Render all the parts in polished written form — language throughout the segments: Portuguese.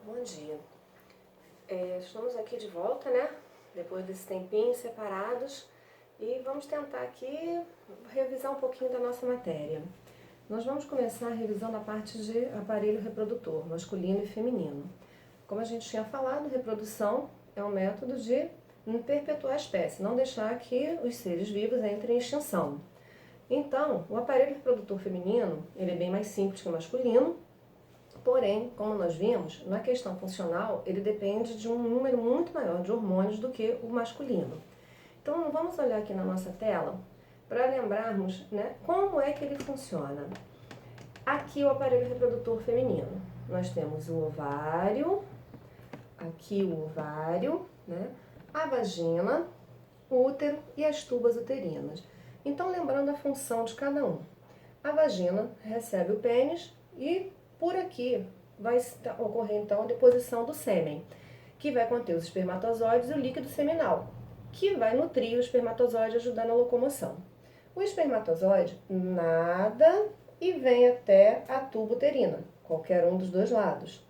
Bom dia. Estamos aqui de volta, né? Depois desse tempinho separados e vamos tentar aqui revisar um pouquinho da nossa matéria. Nós vamos começar a revisão da parte de aparelho reprodutor, masculino e feminino. Como a gente tinha falado, reprodução é um método de perpetuar a espécie, não deixar que os seres vivos entrem em extinção. Então, o aparelho reprodutor feminino, ele é bem mais simples que o masculino. Porém, como nós vimos, na questão funcional, ele depende de um número muito maior de hormônios do que o masculino. Então, vamos olhar aqui na nossa tela para lembrarmos, né, como é que ele funciona. Aqui o aparelho reprodutor feminino. Nós temos o ovário, aqui o ovário, né, a vagina, o útero e as tubas uterinas. Então, lembrando a função de cada um. A vagina recebe o pênis e por aqui vai ocorrer então a deposição do sêmen, que vai conter os espermatozoides e o líquido seminal, que vai nutrir o espermatozoide ajudando a locomoção. O espermatozoide nada e vem até a tuba uterina, qualquer um dos dois lados.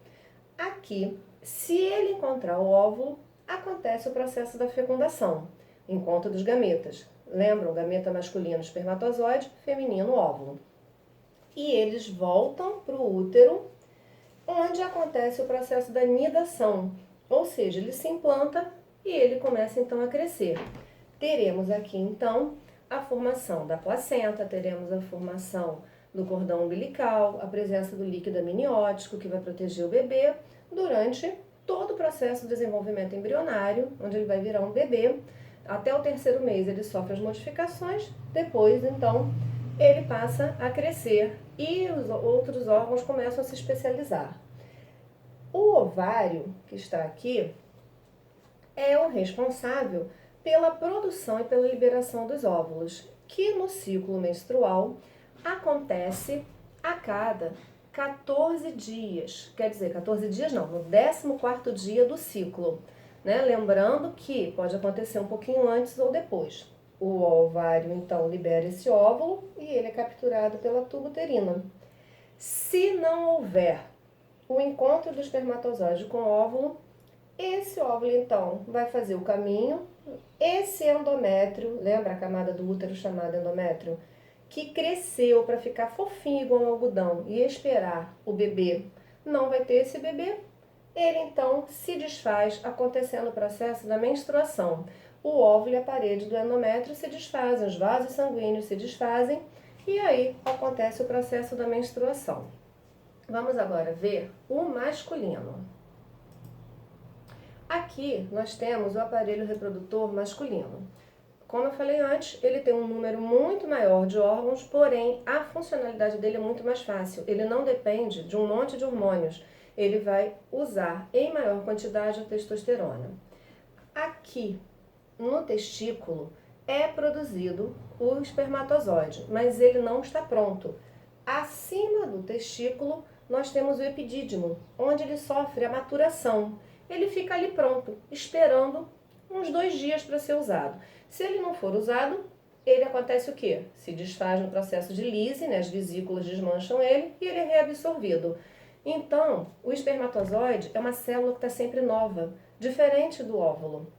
Aqui, se ele encontrar o óvulo, acontece o processo da fecundação, encontro dos gametas. Lembram? Gameta masculino, espermatozoide, feminino, óvulo. E eles voltam para o útero, onde acontece o processo da nidação, ou seja, ele se implanta e ele começa então a crescer. Teremos aqui então a formação da placenta, teremos a formação do cordão umbilical, a presença do líquido amniótico que vai proteger o bebê durante todo o processo de desenvolvimento embrionário, onde ele vai virar um bebê. Até o 3º mês ele sofre as modificações, depois então ele passa a crescer e os outros órgãos começam a se especializar. O ovário, que está aqui, é o responsável pela produção e pela liberação dos óvulos, que no ciclo menstrual acontece a cada 14 dias. Quer dizer, 14 dias não, no 14º dia do ciclo, né? Lembrando que pode acontecer um pouquinho antes ou depois. O ovário, então, libera esse óvulo e ele é capturado pela tuba uterina. Se não houver o encontro do espermatozoide com o óvulo, esse óvulo, então, vai fazer o caminho. Esse endométrio, lembra a camada do útero chamada endométrio? Que cresceu para ficar fofinho igual um algodão e esperar o bebê, não vai ter esse bebê. Ele, então, se desfaz acontecendo o processo da menstruação. O óvulo e a parede do endométrio se desfazem, os vasos sanguíneos se desfazem e aí acontece o processo da menstruação. Vamos agora ver o masculino. Aqui nós temos o aparelho reprodutor masculino. Como eu falei antes, ele tem um número muito maior de órgãos, porém a funcionalidade dele é muito mais fácil. Ele não depende de um monte de hormônios. Ele vai usar em maior quantidade a testosterona. Aqui no testículo é produzido o espermatozoide, mas ele não está pronto. Acima do testículo nós temos o epidídimo, onde ele sofre a maturação. Ele fica ali pronto, esperando uns 2 dias para ser usado. Se ele não for usado, ele acontece o quê? Se desfaz no processo de lise, né? As vesículas desmancham ele e ele é reabsorvido. Então, o espermatozoide é uma célula que está sempre nova, diferente do óvulo.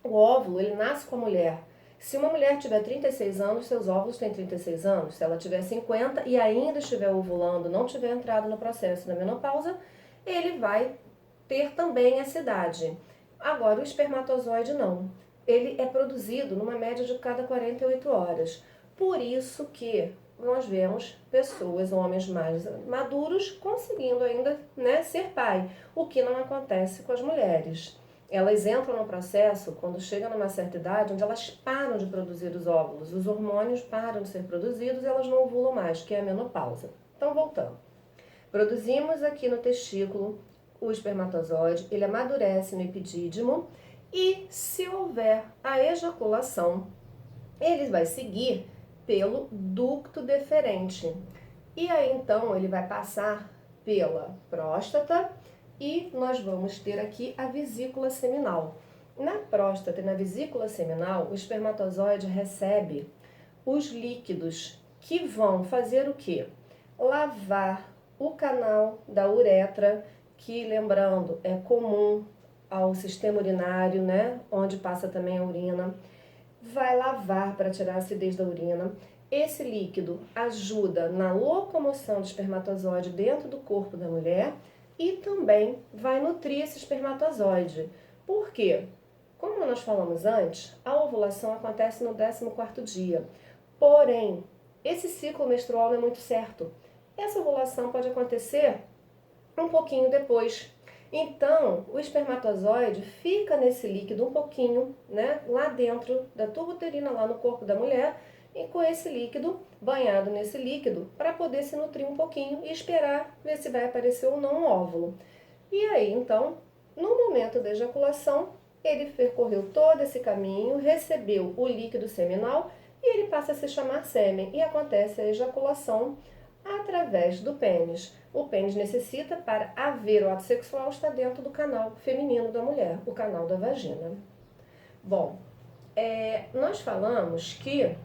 O óvulo, ele nasce com a mulher. Se uma mulher tiver 36 anos, seus óvulos têm 36 anos. Se ela tiver 50 e ainda estiver ovulando, não tiver entrado no processo da menopausa, ele vai ter também essa idade. Agora, o espermatozoide não. Ele é produzido numa média de cada 48 horas. Por isso que nós vemos pessoas, homens mais maduros, conseguindo ainda, né, ser pai, o que não acontece com as mulheres. Elas entram no processo quando chegam numa certa idade, onde elas param de produzir os óvulos, os hormônios param de ser produzidos e elas não ovulam mais, que é a menopausa. Então, voltando. Produzimos aqui no testículo o espermatozoide, ele amadurece no epidídimo e, se houver a ejaculação, ele vai seguir pelo ducto deferente. E aí, então, ele vai passar pela próstata e nós vamos ter aqui a vesícula seminal. Na próstata e na vesícula seminal, o espermatozoide recebe os líquidos que vão fazer o quê? Lavar o canal da uretra, que, lembrando, é comum ao sistema urinário, né, onde passa também a urina. Vai lavar para tirar a acidez da urina. Esse líquido ajuda na locomoção do espermatozoide dentro do corpo da mulher e também vai nutrir esse espermatozoide. Por quê? Como nós falamos antes, a ovulação acontece no 14º dia. Porém, esse ciclo menstrual não é muito certo. Essa ovulação pode acontecer um pouquinho depois. Então, o espermatozoide fica nesse líquido um pouquinho, né, lá dentro da tuba uterina, lá no corpo da mulher, e com esse líquido, banhado nesse líquido, para poder se nutrir um pouquinho e esperar ver se vai aparecer ou não um óvulo. E aí, então, no momento da ejaculação, ele percorreu todo esse caminho, recebeu o líquido seminal e ele passa a se chamar sêmen e acontece a ejaculação através do pênis. O pênis necessita, para haver o ato sexual, estar dentro do canal feminino da mulher, o canal da vagina. Bom, nós falamos que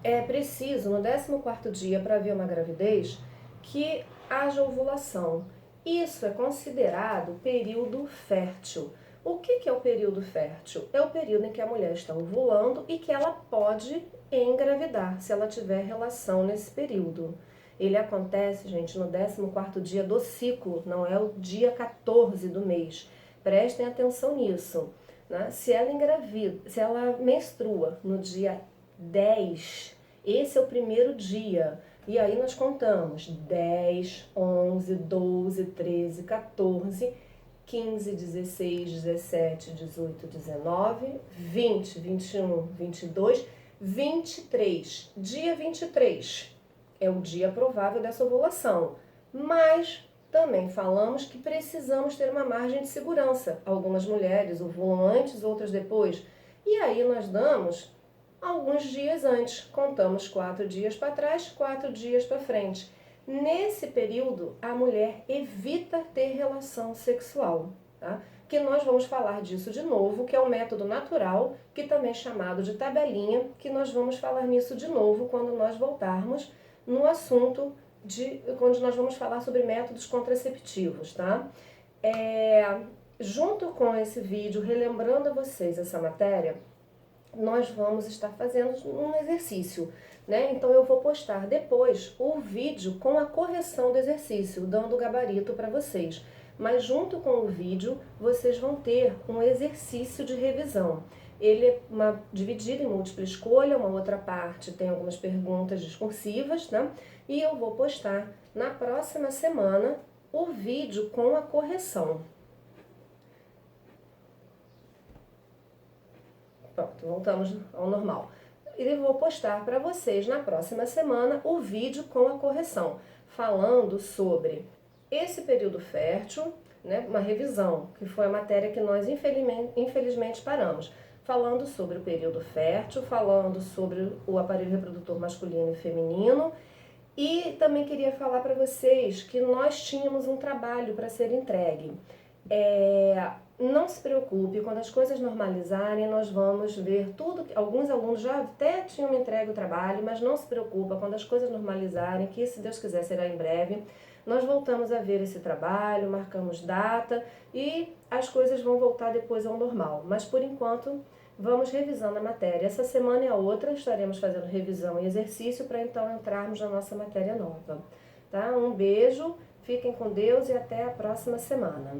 é preciso, no 14º dia, para haver uma gravidez, que haja ovulação. Isso é considerado período fértil. O que é o período fértil? É o período em que a mulher está ovulando e que ela pode engravidar, se ela tiver relação nesse período. Ele acontece, gente, no 14º dia do ciclo, não é o dia 14 do mês. Prestem atenção nisso, né? Se ela menstrua no dia 10, esse é o primeiro dia. E aí nós contamos 10, 11, 12, 13, 14, 15, 16, 17, 18, 19, 20, 21, 22, 23. Dia 23 é o dia provável dessa ovulação. Mas também falamos que precisamos ter uma margem de segurança. Algumas mulheres ovulam antes, outras depois. E aí nós damos alguns dias antes. Contamos 4 dias para trás, 4 dias para frente. Nesse período, a mulher evita ter relação sexual, tá? Que nós vamos falar disso de novo, que é o método natural, que também é chamado de tabelinha, que nós vamos falar nisso de novo quando nós voltarmos no assunto quando nós vamos falar sobre métodos contraceptivos, tá? Junto com esse vídeo, relembrando a vocês essa matéria, nós vamos estar fazendo um exercício, né? Então eu vou postar depois o vídeo com a correção do exercício, dando o gabarito para vocês. Mas junto com o vídeo, vocês vão ter um exercício de revisão. Ele é dividido em múltipla escolha, uma outra parte tem algumas perguntas discursivas, né? E eu vou postar na próxima semana o vídeo com a correção. Pronto, voltamos ao normal. E vou postar para vocês na próxima semana o vídeo com a correção, falando sobre esse período fértil, né, uma revisão, que foi a matéria que nós infelizmente paramos. Falando sobre o período fértil, falando sobre o aparelho reprodutor masculino e feminino. E também queria falar para vocês que nós tínhamos um trabalho para ser entregue. Não se preocupe, quando as coisas normalizarem, nós vamos ver tudo. Alguns alunos já até tinham me entregue o trabalho, mas não se preocupa, quando as coisas normalizarem, que se Deus quiser será em breve, nós voltamos a ver esse trabalho, marcamos data e as coisas vão voltar depois ao normal. Mas por enquanto, vamos revisando a matéria. Essa semana e a outra estaremos fazendo revisão e exercício para então entrarmos na nossa matéria nova. Tá? Um beijo, fiquem com Deus e até a próxima semana.